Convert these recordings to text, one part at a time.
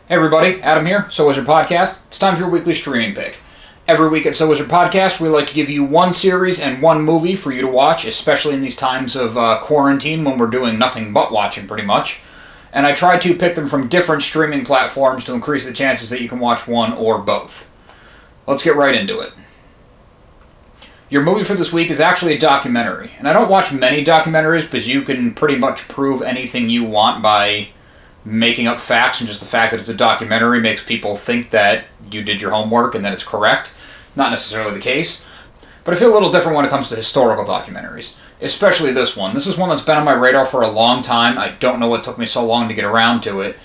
Hey everybody, Adam here, So Wizard Podcast. It's time for your weekly streaming pick. Every week at So Wizard Podcast, we like to give you one series and one movie for you to watch, especially in these times of quarantine when we're doing nothing but watching pretty much. And I try to pick them from different streaming platforms to increase the chances that you can watch one or both. Let's get right into it. Your movie for this week is actually a documentary. And I don't watch many documentaries because you can pretty much prove anything you want by making up facts, and just the fact that it's a documentary makes people think that you did your homework and that it's correct. Not necessarily the case. But I feel a little different when it comes to historical documentaries. Especially this one. This is one that's been on my radar for a long time. I don't know what took me so long to get around to it.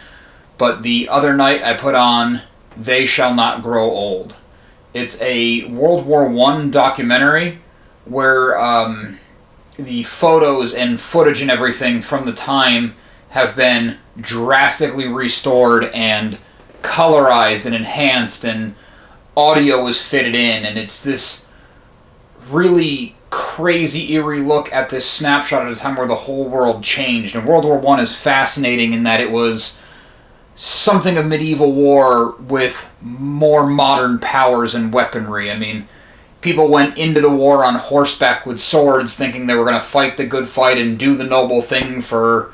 But the other night I put on They Shall Not Grow Old. It's a World War I documentary where the photos and footage and everything from the time have been drastically restored and colorized and enhanced, and audio is fitted in, and it's this really crazy, eerie look at this snapshot at a time where the whole world changed. And World War I is fascinating in that it was something of medieval war with more modern powers and weaponry. I mean, people went into the war on horseback with swords thinking they were going to fight the good fight and do the noble thing for,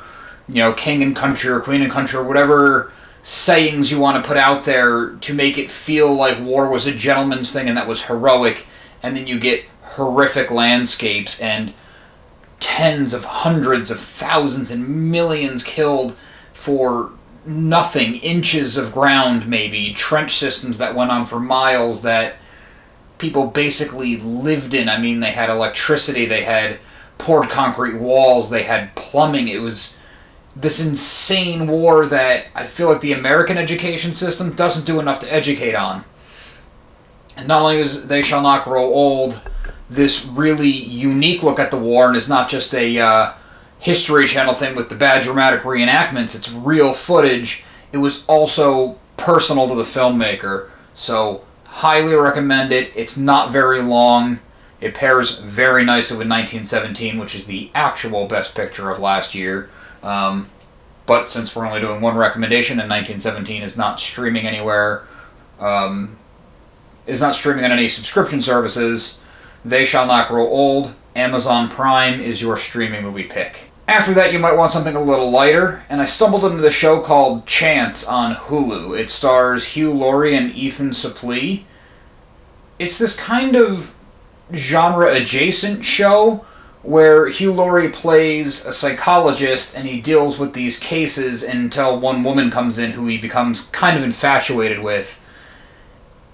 king and country or queen and country or whatever sayings you want to put out there to make it feel like war was a gentleman's thing and that was heroic. And then you get horrific landscapes and tens of hundreds of thousands and millions killed for nothing, inches of ground maybe, trench systems that went on for miles that people basically lived in. I mean, they had electricity, they had poured concrete walls, they had plumbing. It was this insane war that I feel like the American education system doesn't do enough to educate on. And not only is They Shall Not Grow Old this really unique look at the war, and is not just a History Channel thing with the bad dramatic reenactments, it's real footage. It was also personal to the filmmaker. So, highly recommend it. It's not very long. It pairs very nicely with 1917, which is the actual best picture of last year. But since we're only doing one recommendation, and 1917 is not streaming anywhere, is not streaming on any subscription services, They Shall Not Grow Old, Amazon Prime is your streaming movie pick. After that, you might want something a little lighter, and I stumbled into the show called Chance on Hulu. It stars Hugh Laurie and Ethan Suplee. It's this kind of genre-adjacent show where Hugh Laurie plays a psychologist and he deals with these cases until one woman comes in who he becomes kind of infatuated with.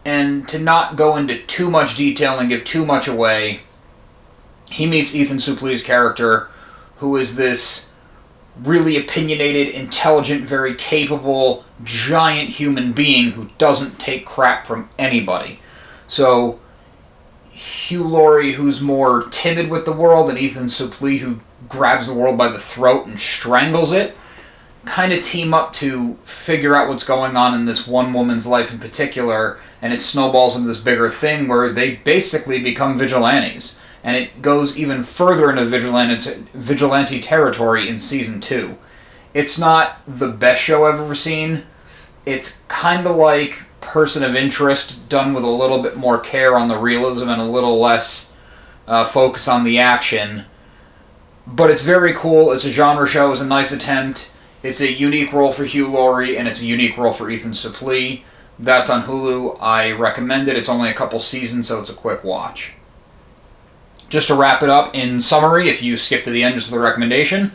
And to not go into too much detail and give too much away, he meets Ethan Suplee's character, who is this really opinionated, intelligent, very capable, giant human being who doesn't take crap from anybody. So Hugh Laurie, who's more timid with the world, and Ethan Suplee, who grabs the world by the throat and strangles it, kind of team up to figure out what's going on in this one woman's life in particular, and it snowballs into this bigger thing where they basically become vigilantes. And it goes even further into vigilante territory in Season 2. It's not the best show I've ever seen. It's kind of like Person of Interest, done with a little bit more care on the realism and a little less focus on the action. But it's very cool. It's a genre show. It's a nice attempt. It's a unique role for Hugh Laurie, and it's a unique role for Ethan Suplee. That's on Hulu. I recommend it. It's only a couple seasons, so it's a quick watch. Just to wrap it up, in summary, if you skip to the end just for the recommendation,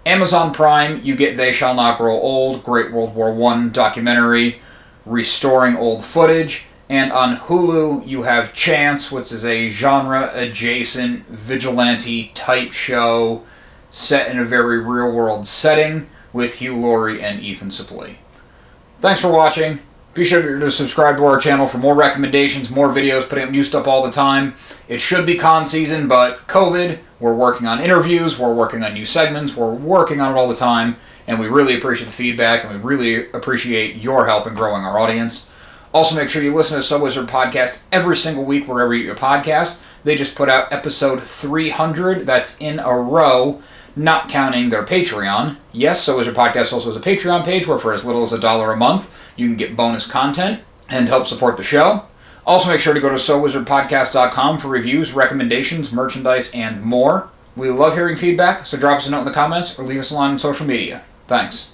Amazon Prime, you get They Shall Not Grow Old, great World War I documentary, restoring old footage. And on Hulu, you have Chance, which is a genre-adjacent, vigilante-type show set in a very real-world setting with Hugh Laurie and Ethan Suplee. Thanks for watching. Be sure to subscribe to our channel for more recommendations, more videos, putting up new stuff all the time. It should be con season, but COVID, we're working on interviews, we're working on new segments, we're working on it all the time, and we really appreciate the feedback, and we really appreciate your help in growing our audience. Also, make sure you listen to So Wizard Podcast every single week wherever you get your podcast. They just put out episode 300. That's in a row. not counting their Patreon. Yes, So Wizard Podcast also has a Patreon page where for as little as $1 a month, you can get bonus content and help support the show. Also, make sure to go to SoWizardPodcast.com for reviews, recommendations, merchandise, and more. We love hearing feedback, so drop us a note in the comments or leave us a line on social media. Thanks.